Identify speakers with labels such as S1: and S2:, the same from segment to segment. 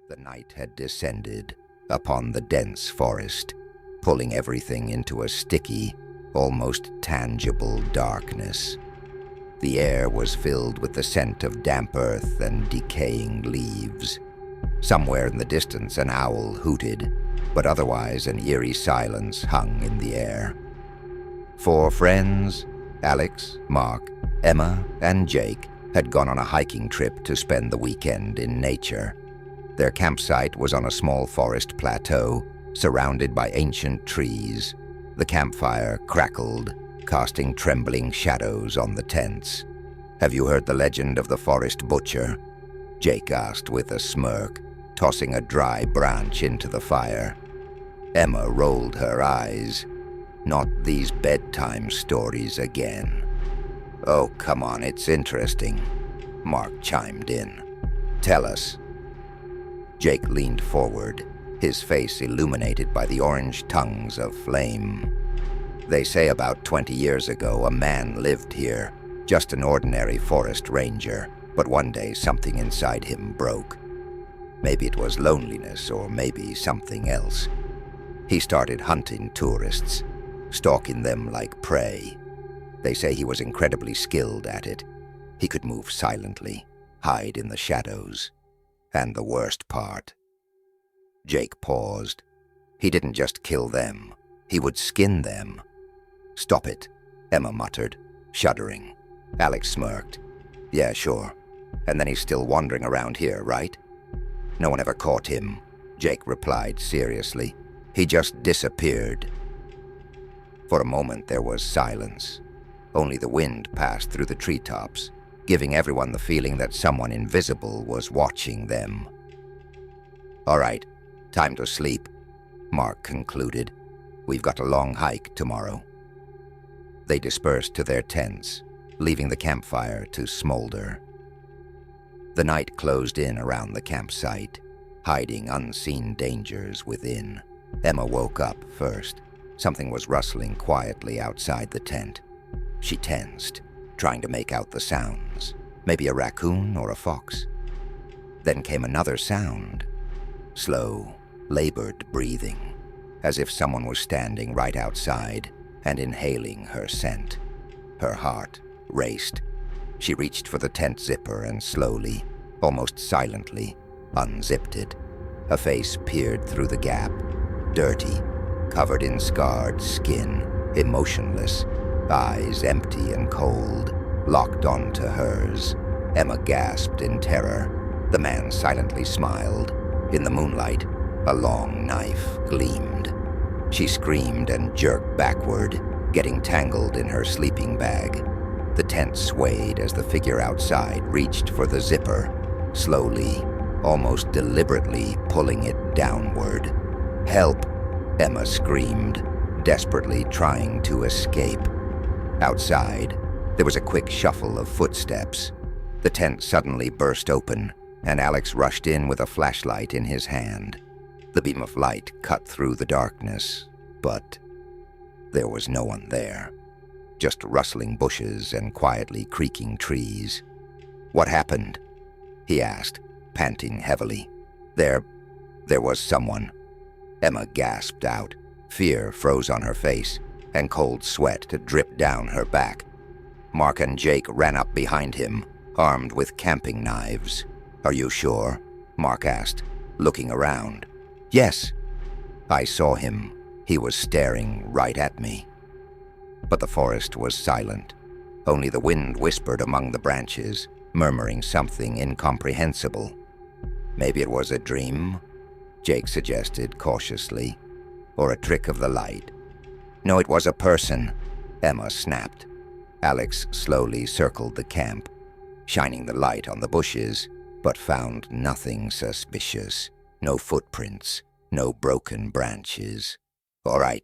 S1: The night had descended upon the dense forest, pulling everything into a sticky, almost tangible darkness. The air was filled with the scent of damp earth and decaying leaves. Somewhere in the distance an owl hooted, but otherwise an eerie silence hung in the air. 4 friends, Alex, Mark, Emma, and Jake, had gone on a hiking trip to spend the weekend in nature. Their campsite was on a small forest plateau, surrounded by ancient trees. The campfire crackled, casting trembling shadows on the tents. "Have you heard the legend of the forest butcher?" Jake asked with a smirk, tossing a dry branch into the fire. Emma rolled her eyes. "Not these bedtime stories again." "Oh, come on, it's interesting," Mark chimed in. "Tell us." Jake leaned forward, his face illuminated by the orange tongues of flame. "They say about 20 years ago a man lived here, just an ordinary forest ranger, but one day something inside him broke. Maybe it was loneliness or maybe something else. He started hunting tourists, stalking them like prey. They say he was incredibly skilled at it. He could move silently, hide in the shadows. And the worst part..." Jake paused. "He didn't just kill them. He would skin them." "Stop it," Emma muttered, shuddering. Alex smirked. "Yeah, sure. And then he's still wandering around here, right?" "No one ever caught him," Jake replied seriously. "He just disappeared." For a moment there was silence. Only the wind passed through the treetops, giving everyone the feeling that someone invisible was watching them. "All right, time to sleep," Mark concluded. "We've got a long hike tomorrow." They dispersed to their tents, leaving the campfire to smolder. The night closed in around the campsite, hiding unseen dangers within. Emma woke up first. Something was rustling quietly outside the tent. She tensed, trying to make out the sounds. Maybe a raccoon or a fox. Then came another sound. Slow, labored breathing, as if someone was standing right outside and inhaling her scent. Her heart raced. She reached for the tent zipper and slowly, almost silently, unzipped it. A face peered through the gap, dirty, covered in scarred skin, emotionless, eyes empty and cold, locked onto hers. Emma gasped in terror. The man silently smiled. In the moonlight, a long knife gleamed. She screamed and jerked backward, getting tangled in her sleeping bag. The tent swayed as the figure outside reached for the zipper, slowly, almost deliberately pulling it downward. "Help!" Emma screamed, desperately trying to escape. Outside, there was a quick shuffle of footsteps. The tent suddenly burst open, and Alex rushed in with a flashlight in his hand. The beam of light cut through the darkness, but there was no one there. Just rustling bushes and quietly creaking trees. "What happened?" he asked, panting heavily. There was someone." Emma gasped out. Fear froze on her face, and cold sweat to drip down her back. Mark and Jake ran up behind him, armed with camping knives. "Are you sure?" Mark asked, looking around. "Yes. I saw him. He was staring right at me." But the forest was silent. Only the wind whispered among the branches, murmuring something incomprehensible. "Maybe it was a dream," Jake suggested cautiously, "or a trick of the light." "No, it was a person," Emma snapped. Alex slowly circled the camp, shining the light on the bushes, but found nothing suspicious. No footprints, no broken branches. "All right,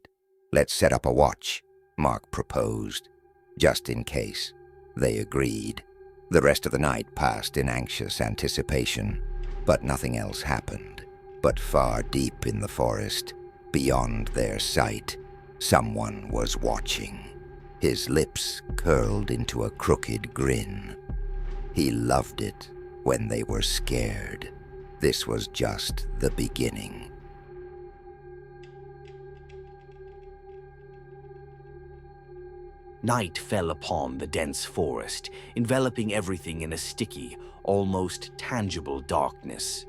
S1: let's set up a watch," Mark proposed, "just in case." They agreed. The rest of the night passed in anxious anticipation, but nothing else happened. But far deep in the forest, beyond their sight, someone was watching. His lips curled into a crooked grin. He loved it when they were scared. This was just the beginning.
S2: Night fell upon the dense forest, enveloping everything in a sticky, almost tangible darkness.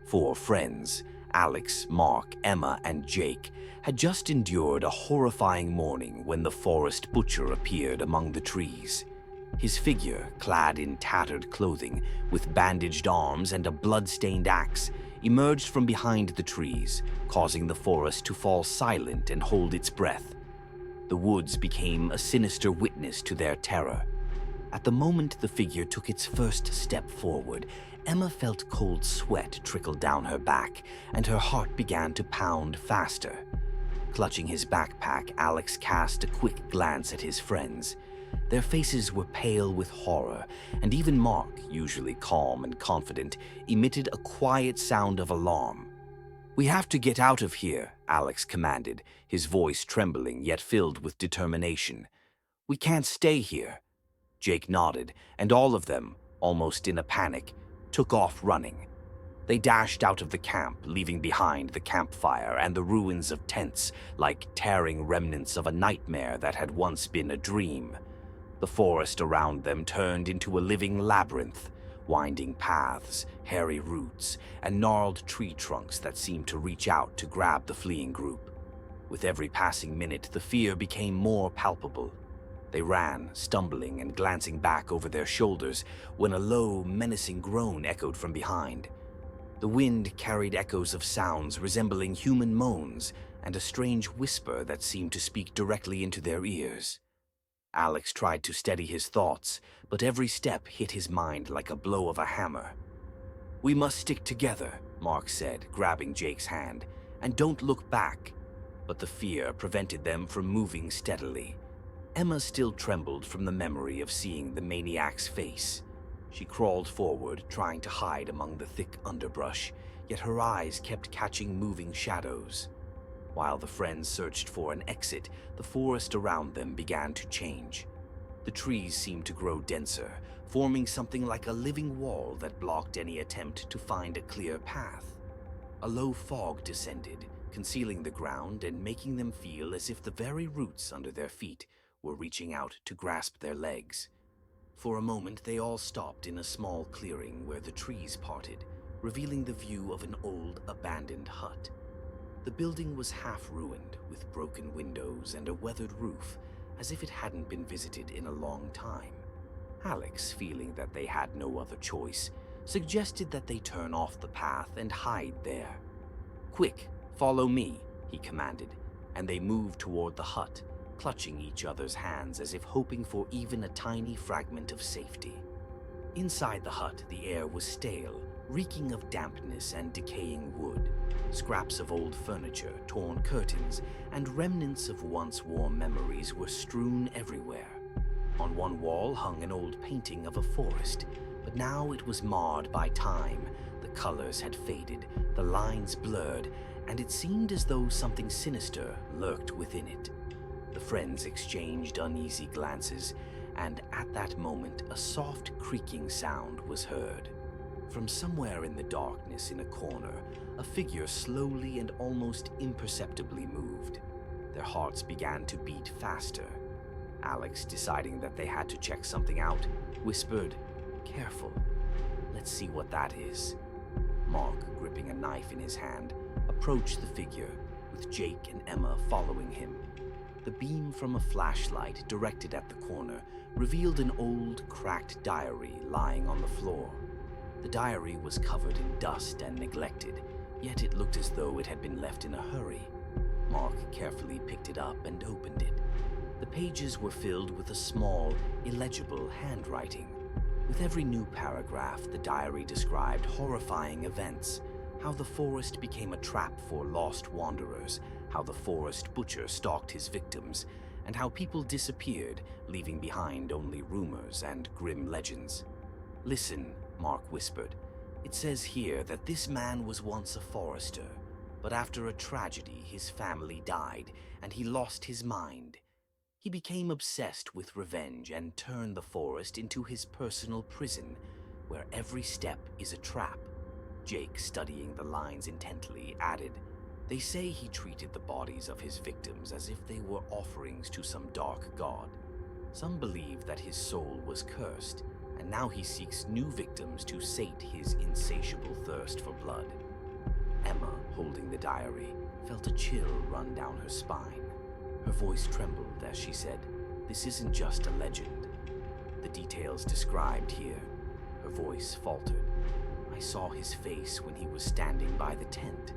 S2: Four friends, Alex, Mark, Emma, and Jake, had just endured a horrifying morning when the forest butcher appeared among the trees. His figure, clad in tattered clothing, with bandaged arms and a blood-stained axe, emerged from behind the trees, causing the forest to fall silent and hold its breath. The woods became a sinister witness to their terror. At the moment the figure took its first step forward, Emma felt cold sweat trickle down her back, and her heart began to pound faster. Clutching his backpack, Alex cast a quick glance at his friends. Their faces were pale with horror, and even Mark, usually calm and confident, emitted a quiet sound of alarm. "We have to get out of here," Alex commanded, his voice trembling yet filled with determination. "We can't stay here." Jake nodded, and all of them, almost in a panic, took off running. They dashed out of the camp, leaving behind the campfire and the ruins of tents, like tearing remnants of a nightmare that had once been a dream. The forest around them turned into a living labyrinth, winding paths, hairy roots, and gnarled tree trunks that seemed to reach out to grab the fleeing group. With every passing minute, the fear became more palpable. They ran, stumbling and glancing back over their shoulders when a low, menacing groan echoed from behind. The wind carried echoes of sounds resembling human moans and a strange whisper that seemed to speak directly into their ears. Alex tried to steady his thoughts, but every step hit his mind like a blow of a hammer. "We must stick together," Mark said, grabbing Jake's hand, "and don't look back." But the fear prevented them from moving steadily. Emma still trembled from the memory of seeing the maniac's face. She crawled forward, trying to hide among the thick underbrush, yet her eyes kept catching moving shadows. While the friends searched for an exit, the forest around them began to change. The trees seemed to grow denser, forming something like a living wall that blocked any attempt to find a clear path. A low fog descended, concealing the ground and making them feel as if the very roots under their feet were reaching out to grasp their legs. For a moment, they all stopped in a small clearing where the trees parted, revealing the view of an old, abandoned hut. The building was half-ruined, with broken windows and a weathered roof, as if it hadn't been visited in a long time. Alex, feeling that they had no other choice, suggested that they turn off the path and hide there. "Quick, follow me," he commanded, and they moved toward the hut, clutching each other's hands as if hoping for even a tiny fragment of safety. Inside the hut, the air was stale, reeking of dampness and decaying wood. Scraps of old furniture, torn curtains, and remnants of once warm memories were strewn everywhere. On one wall hung an old painting of a forest, but now it was marred by time. The colors had faded, the lines blurred, and it seemed as though something sinister lurked within it. The friends exchanged uneasy glances, and at that moment a soft creaking sound was heard. From somewhere in the darkness in a corner, a figure slowly and almost imperceptibly moved. Their hearts began to beat faster. Alex, deciding that they had to check something out, whispered, "Careful. Let's see what that is." Mark, gripping a knife in his hand, approached the figure, with Jake and Emma following him. The beam from a flashlight directed at the corner revealed an old, cracked diary lying on the floor. The diary was covered in dust and neglected, yet it looked as though it had been left in a hurry. Mark carefully picked it up and opened it. The pages were filled with a small, illegible handwriting. With every new paragraph, the diary described horrifying events: how the forest became a trap for lost wanderers, how the forest butcher stalked his victims, and how people disappeared, leaving behind only rumors and grim legends. "Listen," Mark whispered. "It says here that this man was once a forester, but after a tragedy his family died and he lost his mind. He became obsessed with revenge and turned the forest into his personal prison, where every step is a trap. Jake, studying the lines intently, added, "They say he treated the bodies of his victims as if they were offerings to some dark god. Some believe that his soul was cursed, and now he seeks new victims to sate his insatiable thirst for blood." Emma, holding the diary, felt a chill run down her spine. Her voice trembled as she said, "This isn't just a legend. The details described here," her voice faltered, "I saw his face when he was standing by the tent.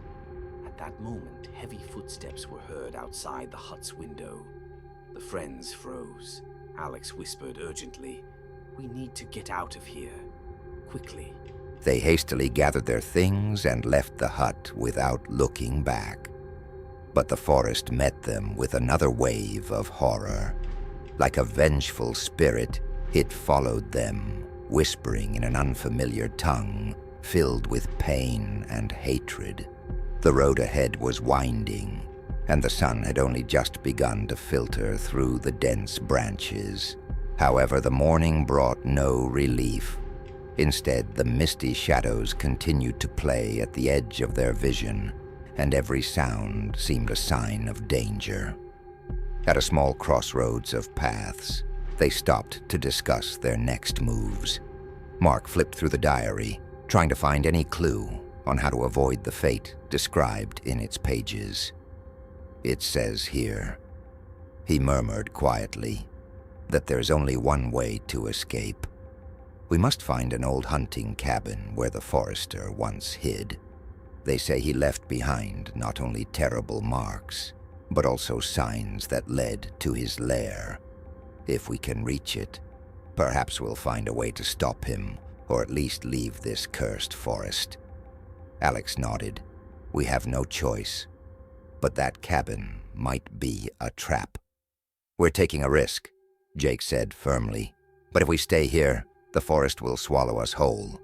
S2: At that moment, heavy footsteps were heard outside the hut's window." The friends froze. Alex whispered urgently, "We need to get out of here. Quickly."
S1: They hastily gathered their things and left the hut without looking back. But the forest met them with another wave of horror. Like a vengeful spirit, it followed them, whispering in an unfamiliar tongue, filled with pain and hatred. The road ahead was winding, and the sun had only just begun to filter through the dense branches. However, the morning brought no relief. Instead, the misty shadows continued to play at the edge of their vision, and every sound seemed a sign of danger. At a small crossroads of paths, they stopped to discuss their next moves. Mark flipped through the diary, trying to find any clue on how to avoid the fate described in its pages. "It says here," he murmured quietly, "that there's only one way to escape. We must find an old hunting cabin where the forester once hid. They say he left behind not only terrible marks, but also signs that led to his lair. If we can reach it, perhaps we'll find a way to stop him, or at least leave this cursed forest." Alex nodded. "We have no choice, but that cabin might be a trap." "We're taking a risk," Jake said firmly, "but if we stay here, the forest will swallow us whole."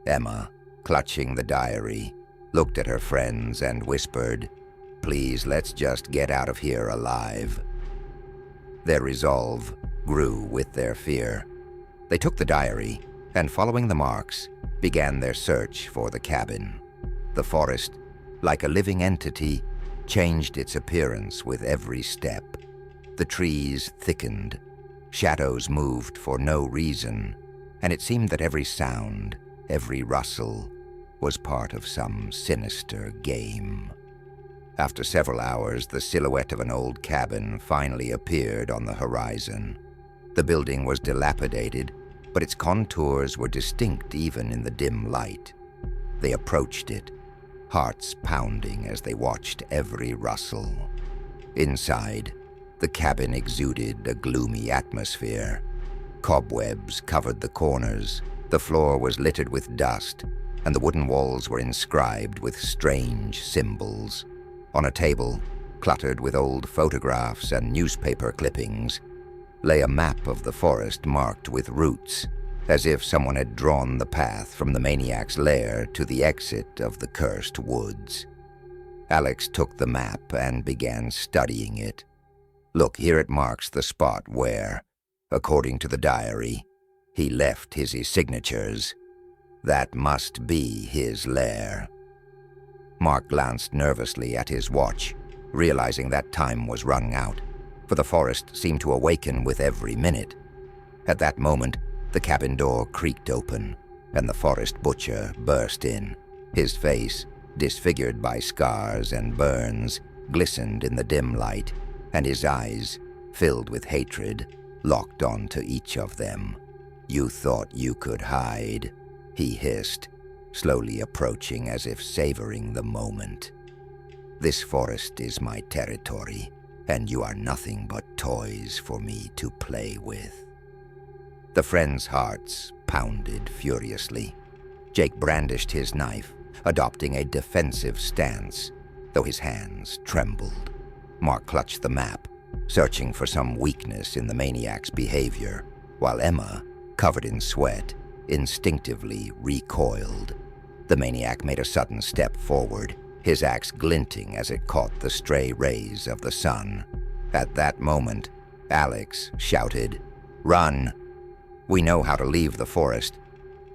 S1: Emma, clutching the diary, looked at her friends and whispered, "Please, let's just get out of here alive." Their resolve grew with their fear. They took the diary and, following the marks, began their search for the cabin. The forest, like a living entity, changed its appearance with every step. The trees thickened, shadows moved for no reason, and it seemed that every sound, every rustle, was part of some sinister game. After several hours, the silhouette of an old cabin finally appeared on the horizon. The building was dilapidated, but its contours were distinct even in the dim light. They approached it, hearts pounding as they watched every rustle. Inside, the cabin exuded a gloomy atmosphere. Cobwebs covered the corners, the floor was littered with dust, and the wooden walls were inscribed with strange symbols. On a table, cluttered with old photographs and newspaper clippings, lay a map of the forest marked with roots, as if someone had drawn the path from the Maniac's lair to the exit of the cursed woods. Alex took the map and began studying it. "Look, here it marks the spot where, according to the diary, he left his signatures. That must be his lair." Mark glanced nervously at his watch, realizing that time was running out, for the forest seemed to awaken with every minute. At that moment, the cabin door creaked open, and the forest butcher burst in. His face, disfigured by scars and burns, glistened in the dim light, and his eyes, filled with hatred, locked onto each of them. "You thought you could hide," he hissed, slowly approaching as if savoring the moment. "This forest is my territory, and you are nothing but toys for me to play with." The friends' hearts pounded furiously. Jake brandished his knife, adopting a defensive stance, though his hands trembled. Mark clutched the map, searching for some weakness in the Maniac's behavior, while Emma, covered in sweat, instinctively recoiled. The Maniac made a sudden step forward, his axe glinting as it caught the stray rays of the sun. At that moment, Alex shouted, "Run! We know how to leave the forest."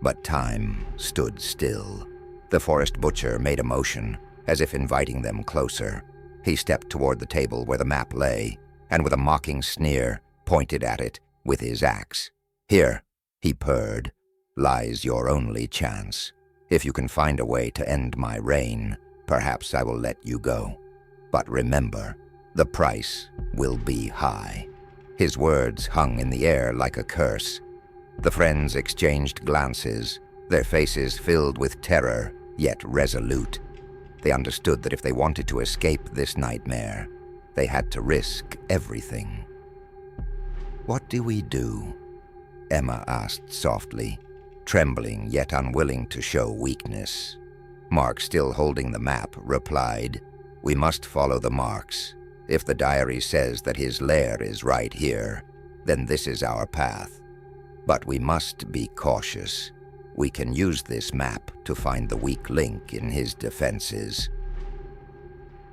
S1: But time stood still. The forest butcher made a motion, as if inviting them closer. He stepped toward the table where the map lay, and with a mocking sneer, pointed at it with his axe. "Here," he purred, "lies your only chance. If you can find a way to end my reign, perhaps I will let you go. But remember, the price will be high." His words hung in the air like a curse. The friends exchanged glances, their faces filled with terror, yet resolute. They understood that if they wanted to escape this nightmare, they had to risk everything. "What do we do?" Emma asked softly, trembling yet unwilling to show weakness. Mark, still holding the map, replied, "We must follow the marks. If the diary says that his lair is right here, then this is our path. But we must be cautious. We can use this map to find the weak link in his defenses."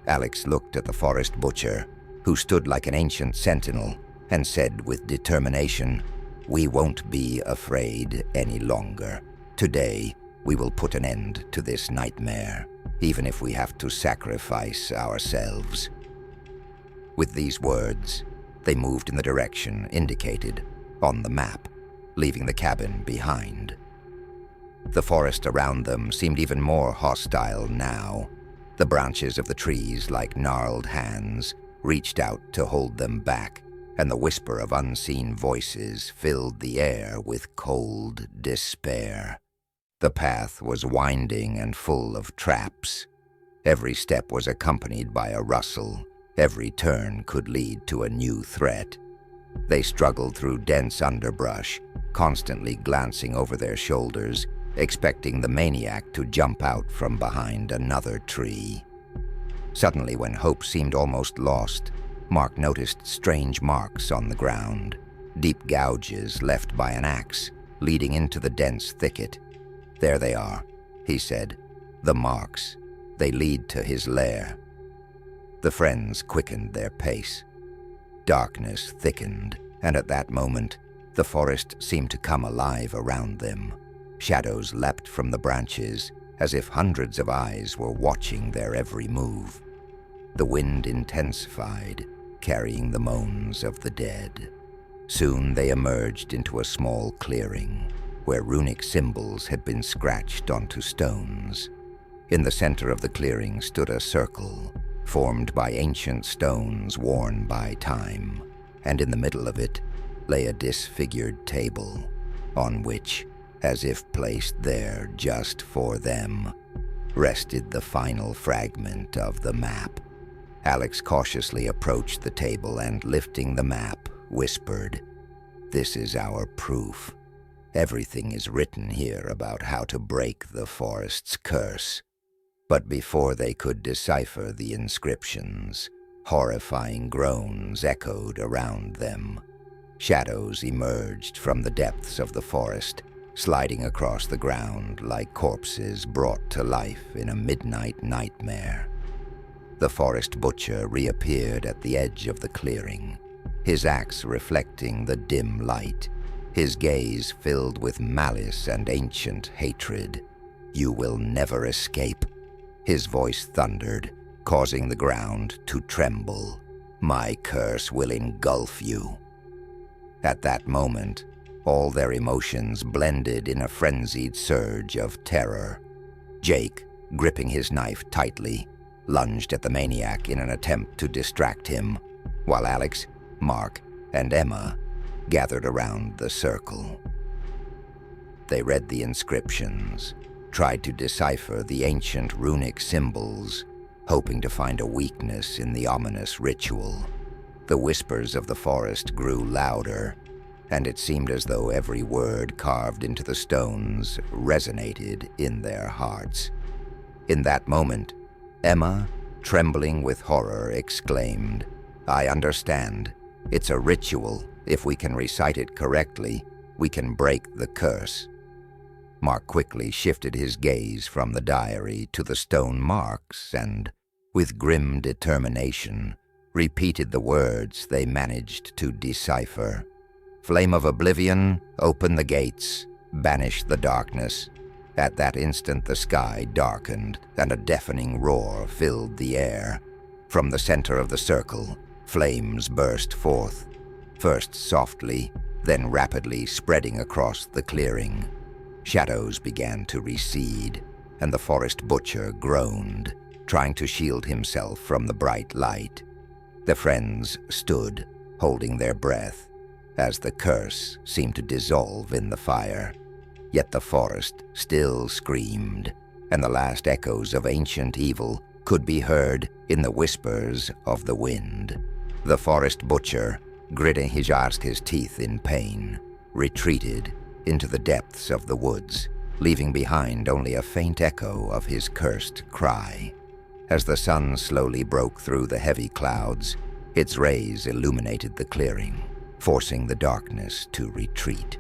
S1: Alex looked at the forest butcher, who stood like an ancient sentinel, and said with determination, "We won't be afraid any longer. Today, we will put an end to this nightmare, even if we have to sacrifice ourselves." With these words, they moved in the direction indicated on the map, leaving the cabin behind. The forest around them seemed even more hostile now. The branches of the trees, like gnarled hands, reached out to hold them back, and the whisper of unseen voices filled the air with cold despair. The path was winding and full of traps. Every step was accompanied by a rustle. Every turn could lead to a new threat. They struggled through dense underbrush, constantly glancing over their shoulders, expecting the maniac to jump out from behind another tree. Suddenly, when hope seemed almost lost, Mark noticed strange marks on the ground, deep gouges left by an axe, leading into the dense thicket. "There they are," he said. "The marks. They lead to his lair." The friends quickened their pace. Darkness thickened, and at that moment, the forest seemed to come alive around them. Shadows leapt from the branches, as if hundreds of eyes were watching their every move. The wind intensified, carrying the moans of the dead. Soon they emerged into a small clearing, where runic symbols had been scratched onto stones. In the center of the clearing stood a circle, formed by ancient stones worn by time, and in the middle of it lay a disfigured table, on which, as if placed there just for them, rested the final fragment of the map. Alex cautiously approached the table and, lifting the map, whispered, "This is our proof. Everything is written here about how to break the forest's curse." But before they could decipher the inscriptions, horrifying groans echoed around them. Shadows emerged from the depths of the forest, sliding across the ground like corpses brought to life in a midnight nightmare. The forest butcher reappeared at the edge of the clearing, his axe reflecting the dim light, his gaze filled with malice and ancient hatred. "You will never escape," his voice thundered, causing the ground to tremble. "My curse will engulf you." At that moment, all their emotions blended in a frenzied surge of terror. Jake, gripping his knife tightly, lunged at the maniac in an attempt to distract him, while Alex, Mark, and Emma gathered around the circle. They read the inscriptions, tried to decipher the ancient runic symbols, hoping to find a weakness in the ominous ritual. The whispers of the forest grew louder, and it seemed as though every word carved into the stones resonated in their hearts. In that moment, Emma, trembling with horror, exclaimed, "I understand. It's a ritual. If we can recite it correctly, we can break the curse." Mark quickly shifted his gaze from the diary to the stone marks and, with grim determination, repeated the words they managed to decipher. "Flame of oblivion, open the gates. banish the darkness. At that instant, the sky darkened, and a deafening roar filled the air. From the center of the circle, flames burst forth, first softly, then rapidly spreading across the clearing. Shadows began to recede, and the forest butcher groaned, trying to shield himself from the bright light. The friends stood, holding their breath, as the curse seemed to dissolve in the fire. Yet the forest still screamed, and the last echoes of ancient evil could be heard in the whispers of the wind. The forest butcher, gritting his teeth in pain, retreated into the depths of the woods, leaving behind only a faint echo of his cursed cry. As the sun slowly broke through the heavy clouds, its rays illuminated the clearing, forcing the darkness to retreat.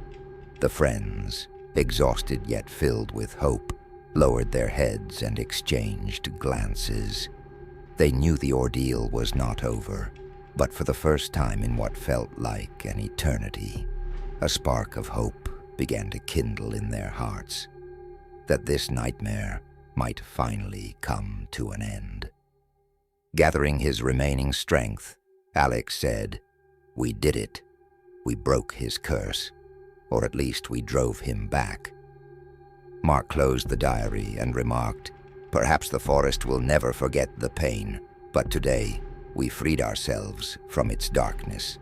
S1: The friends, exhausted yet filled with hope, lowered their heads and exchanged glances. They knew the ordeal was not over, but for the first time in what felt like an eternity, a spark of hope began to kindle in their hearts, that this nightmare might finally come to an end. Gathering his remaining strength, Alex said, "We did it. We broke his curse, or at least we drove him back." Mark closed the diary and remarked, "Perhaps the forest will never forget the pain, but today we freed ourselves from its darkness."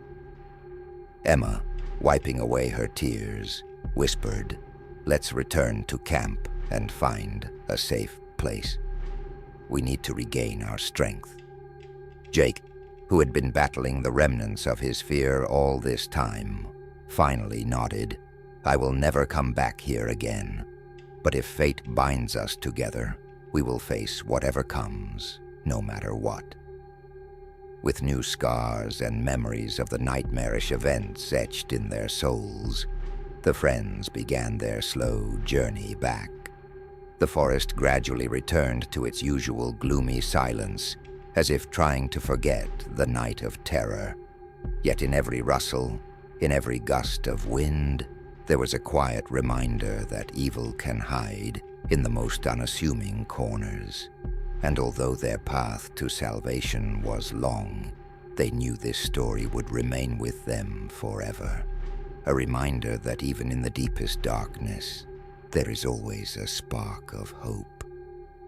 S1: Emma, wiping away her tears, whispered, "Let's return to camp and find a safe place. We need to regain our strength." Jake, who had been battling the remnants of his fear all this time, finally nodded. "I will never come back here again, but if fate binds us together, we will face whatever comes, no matter what." With new scars and memories of the nightmarish events etched in their souls, the friends began their slow journey back. The forest gradually returned to its usual gloomy silence, as if trying to forget the night of terror. Yet in every rustle, in every gust of wind, there was a quiet reminder that evil can hide in the most unassuming corners. And although their path to salvation was long, they knew this story would remain with them forever. A reminder that even in the deepest darkness, there is always a spark of hope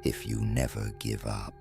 S1: if you never give up.